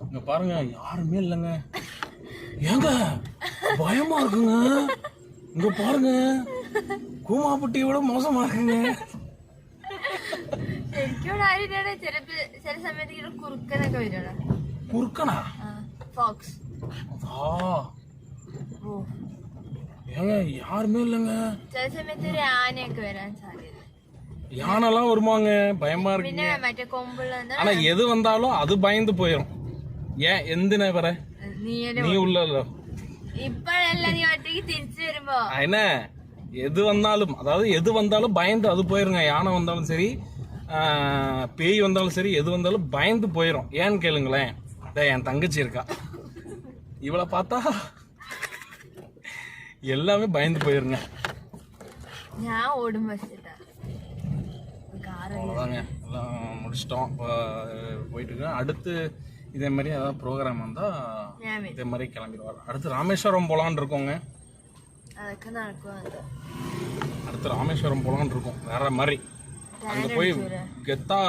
இங்க பாருங்க யாருமே இல்லைங்க. ஏங்க பயமா இருக்குங்க. இங்க பாருங்க கூமாப்பட்டியை விட மோசமா இருக்குங்க. കുറുക്കനാ? ஏங்க யாருமே இல்லைங்க. யானைலாம் வருமாங்க, பயமா இருக்கு. ஆனா எது வந்தாலும் அது பயந்து போயிடும். ஏன் எந்தின வர நீ உள்ள என்ன எது வந்தாலும், அதாவது எது வந்தாலும் பயந்து அது போயிருங்க. யானை வந்தாலும் சரி, பேய் வந்தாலும் சரி, எது வந்தாலும் பயந்து போயிடும். ஏன்னு கேளுங்களேன், என் தங்கச்சி இருக்கா, இவளை பார்த்தா எல்லாமே பயந்து போயிருங்க. அவ்வளோதாங்க, எல்லாம் முடிச்சிட்டோம். போயிட்டு இருக்கேன். அடுத்து இதே மாதிரி ஏதாவது ப்ரோக்ராம் வந்தால் இதே மாதிரி கிளம்பிடுவார். அடுத்து ராமேஸ்வரம் போகலான் இருக்கோங்க. அடுத்து ராமேஸ்வரம் போகலான் இருக்கோம். வேற மாதிரி அங்கே போய் கெத்தா